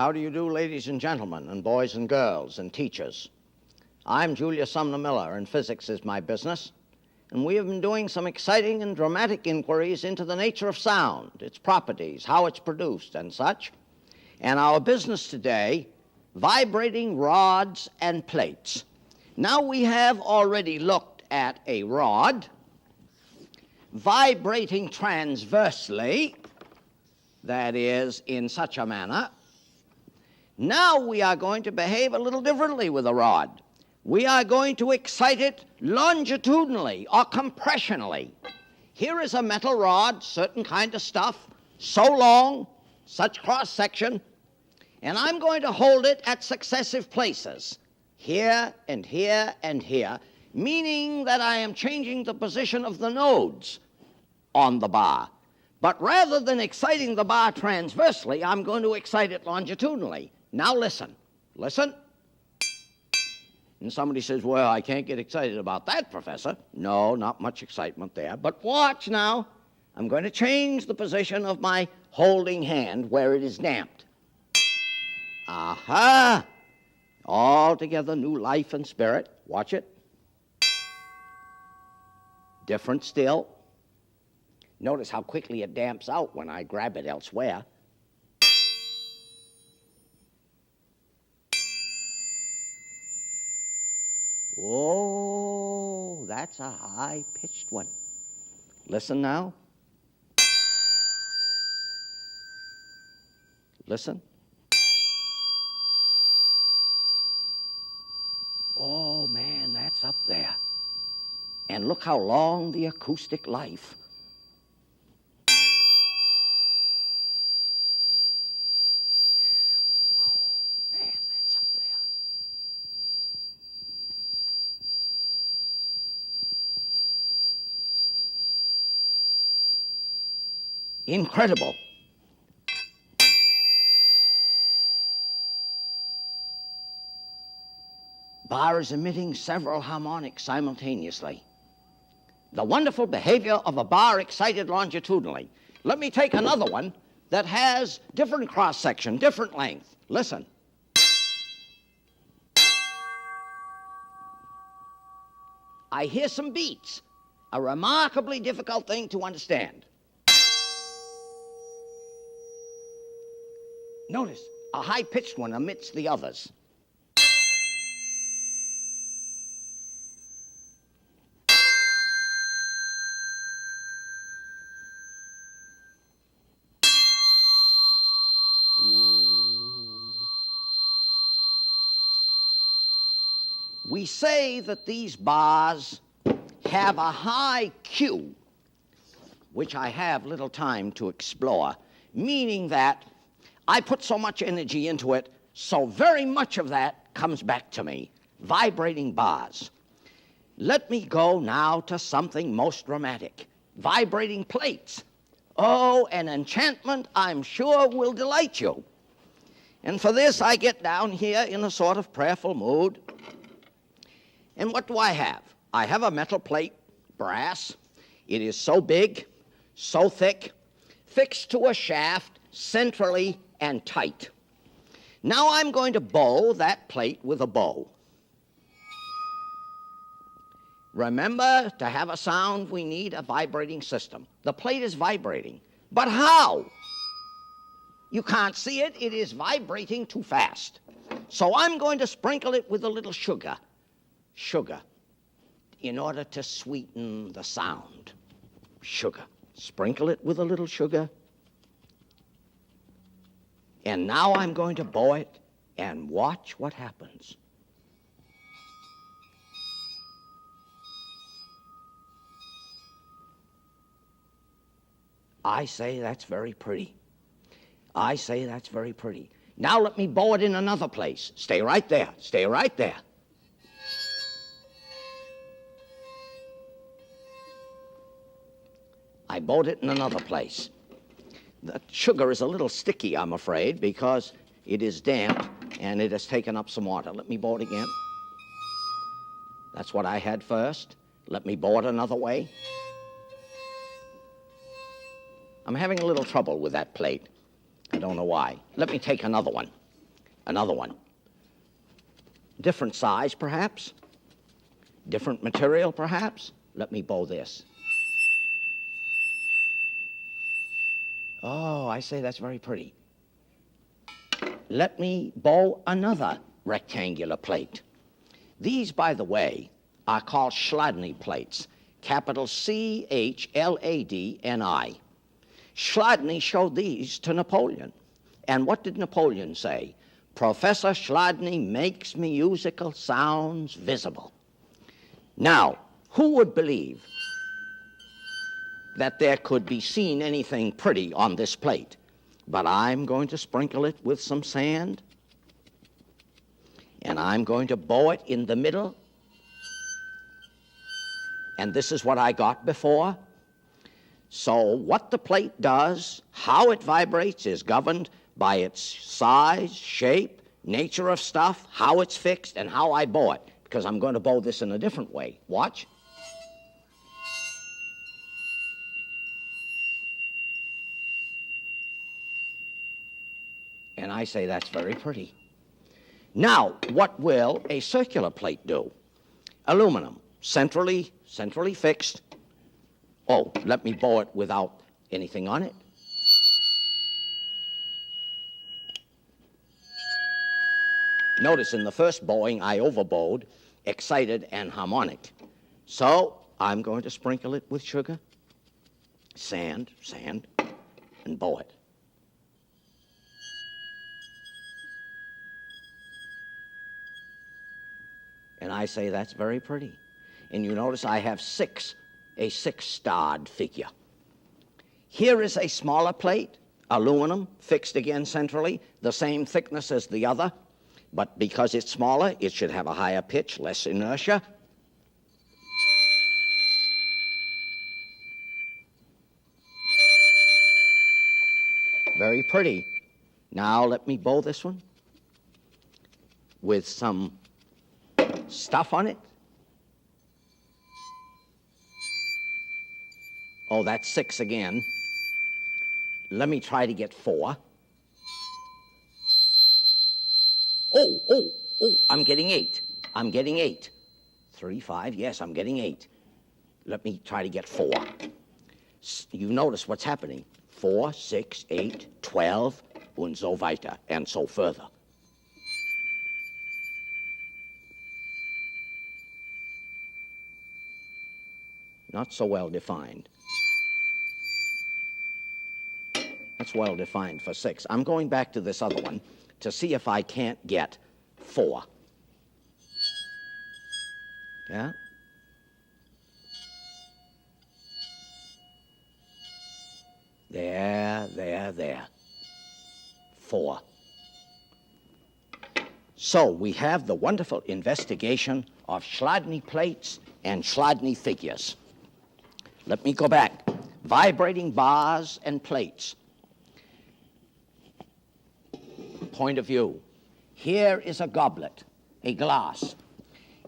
How do you do, ladies and gentlemen, and boys and girls, and teachers? I'm Julius Sumner Miller, and physics is my business. And we have been doing some exciting and dramatic inquiries into the nature of sound, its properties, how it's produced, and such. And our business today, vibrating rods and plates. Now we have already looked at a rod vibrating transversely, that is, in such a manner. Now we are going to behave a little differently with a rod. We are going to excite it longitudinally or compressionally. Here is a metal rod, certain kind of stuff, so long, such cross-section, and I'm going to hold it at successive places, here and here and here, meaning that I am changing the position of the nodes on the bar. But rather than exciting the bar transversely, I'm going to excite it longitudinally. Now listen. And somebody says, well, I can't get excited about that, Professor. No, not much excitement there. But watch now. I'm going to change the position of my holding hand where it is damped. Aha! Altogether new life and spirit. Watch it. Different still. Notice how quickly it damps out when I grab it elsewhere. Oh, that's a high-pitched one. Listen now. Listen. Oh, man, that's up there. And look how long the acoustic life. Incredible. Bar is emitting several harmonics simultaneously. The wonderful behavior of a bar excited longitudinally. Let me take another one that has different cross-section, different length. Listen. I hear some beats, a remarkably difficult thing to understand. Notice, a high-pitched one amidst the others. We say that these bars have a high Q, which I have little time to explore, meaning that I put so much energy into it, so very much of that comes back to me. Vibrating bars. Let me go now to something most dramatic. Vibrating plates. Oh, an enchantment I'm sure will delight you. And for this I get down here in a sort of prayerful mood. And what do I have? I have a metal plate, brass. It is so big, so thick, fixed to a shaft centrally and tight. Now I'm going to bow that plate with a bow. Remember, to have a sound, we need a vibrating system. The plate is vibrating. But how? You can't see it. It is vibrating too fast. So I'm going to sprinkle it with a little sugar. Sugar, in order to sweeten the sound. Sugar. Sprinkle it with a little sugar. And now I'm going to bow it and watch what happens. I say that's very pretty. I say that's very pretty. Now let me bow it in another place. Stay right there. Stay right there. I bowed it in another place. The sugar is a little sticky, I'm afraid, because it is damp and it has taken up some water. Let me bow it again. That's what I had first. Let me bow it another way. I'm having a little trouble with that plate. I don't know why. Let me take another one. Another one. Different size, perhaps. Different material, perhaps. Let me bow this. Oh, I say that's very pretty. Let me bow another rectangular plate. These, by the way, are called Chladni plates, capital C-H-L-A-D-N-I. Chladni showed these to Napoleon. And what did Napoleon say? Professor Chladni makes musical sounds visible. Now, who would believe that there could be seen anything pretty on this plate? But I'm going to sprinkle it with some sand, and I'm going to bow it in the middle. And this is what I got before. So what the plate does, how it vibrates, is governed by its size, shape, nature of stuff, how it's fixed, and how I bow it, because I'm going to bow this in a different way. Watch. And I say that's very pretty. Now, what will a circular plate do? Aluminum, centrally fixed. Oh, let me bow it without anything on it. Notice in the first bowing, I overbowed, excited and harmonic. So I'm going to sprinkle it with sugar, sand, and bow it. And I say that's very pretty. And you notice I have a six-starred figure. Here is a smaller plate, aluminum, fixed again centrally, the same thickness as the other, but because it's smaller, it should have a higher pitch, less inertia. Very pretty. Now let me bow this one with some stuff on it. Oh, that's 6 again. Let me try to get 4. Oh, I'm getting 8. 3, 5, yes, I'm getting 8. Let me try to get 4. You notice what's happening. 4, 6, 8, 12, und so weiter, and so further. Not so well defined. That's well defined for 6. I'm going back to this other one to see if I can't get 4. Yeah? There. 4. So we have the wonderful investigation of Chladni plates and Chladni figures. Let me go back. Vibrating bars and plates. Point of view. Here is a goblet, a glass.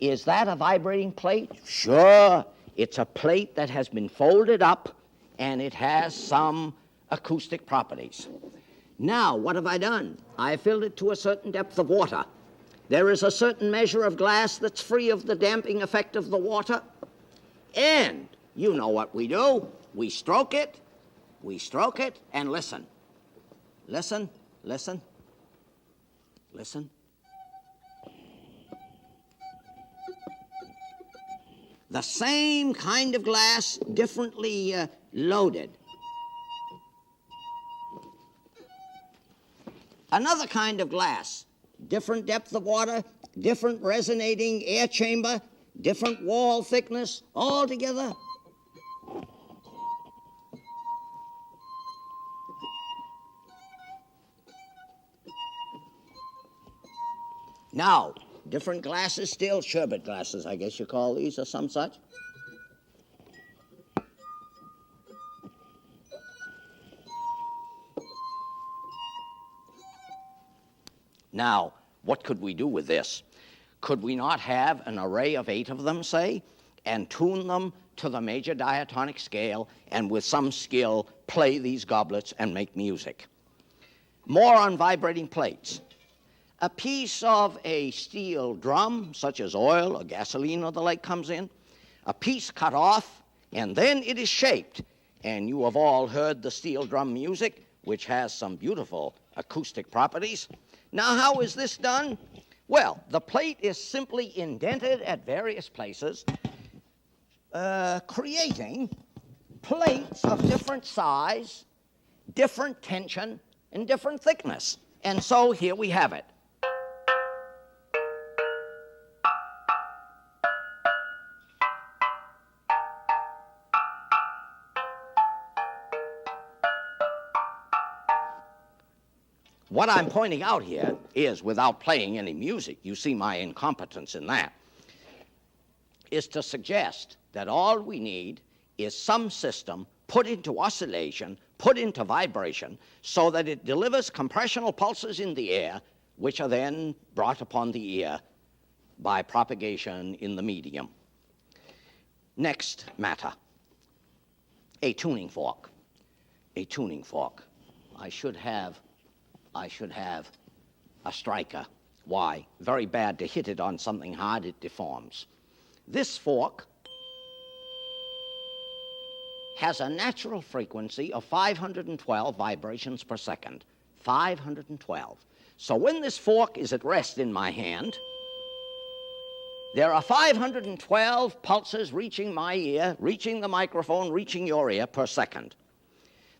Is that a vibrating plate? Sure. It's a plate that has been folded up, and it has some acoustic properties. Now, what have I done? I filled it to a certain depth of water. There is a certain measure of glass that's free of the damping effect of the water. And you know what we do. We stroke it, and listen. Listen. The same kind of glass, differently loaded. Another kind of glass, different depth of water, different resonating air chamber, different wall thickness, all together. Now, different glasses still, sherbet glasses, I guess you call these, or some such. Now, what could we do with this? Could we not have an array of 8 of them, say, and tune them to the major diatonic scale, and with some skill play these goblets and make music? More on vibrating plates. a piece of a steel drum, such as oil or gasoline or the like comes in, a piece cut off, and then it is shaped. And you have all heard the steel drum music, which has some beautiful acoustic properties. Now, how is this done? Well, the plate is simply indented at various places, creating plates of different size, different tension, and different thickness. And so here we have it. What I'm pointing out here is, without playing any music, you see my incompetence in that, is to suggest that all we need is some system put into oscillation, put into vibration, so that it delivers compressional pulses in the air, which are then brought upon the ear by propagation in the medium. Next matter, a tuning fork. A tuning fork. I should have a striker. Why? Very bad to hit it on something hard, it deforms. This fork has a natural frequency of 512 vibrations per second. 512. So when this fork is at rest in my hand, there are 512 pulses reaching my ear, reaching the microphone, reaching your ear per second.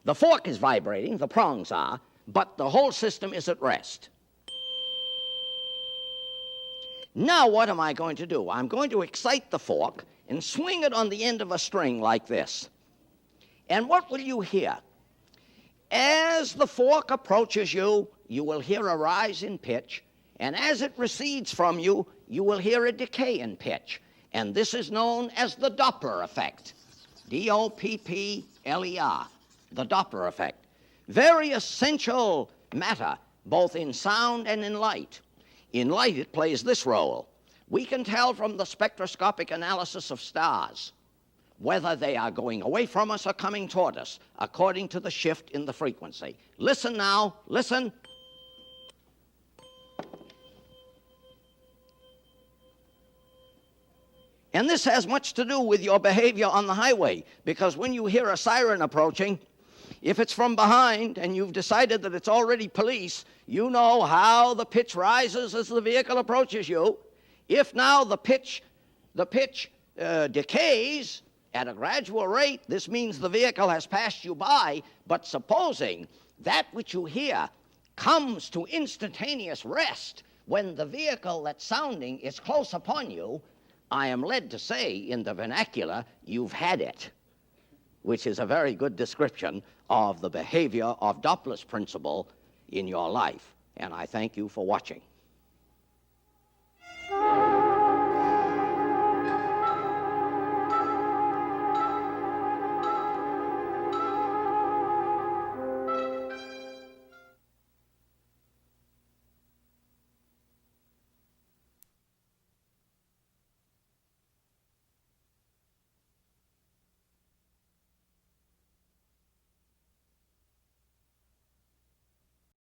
The fork is vibrating, the prongs are, but the whole system is at rest. Now what am I going to do? I'm going to excite the fork and swing it on the end of a string like this. And what will you hear? As the fork approaches you, you will hear a rise in pitch, and as it recedes from you, you will hear a decay in pitch. And this is known as the Doppler effect. D-O-P-P-L-E-R, the Doppler effect. Very essential matter, both in sound and in light. In light, it plays this role. We can tell from the spectroscopic analysis of stars whether they are going away from us or coming toward us, according to the shift in the frequency. Listen now, listen. And this has much to do with your behavior on the highway, because when you hear a siren approaching, if it's from behind and you've decided that it's already police, you know how the pitch rises as the vehicle approaches you. If now the pitch decays at a gradual rate, this means the vehicle has passed you by. But supposing that which you hear comes to instantaneous rest when the vehicle that's sounding is close upon you, I am led to say in the vernacular, you've had it, which is a very good description of the behavior of Doppler's principle in your life. And I thank you for watching.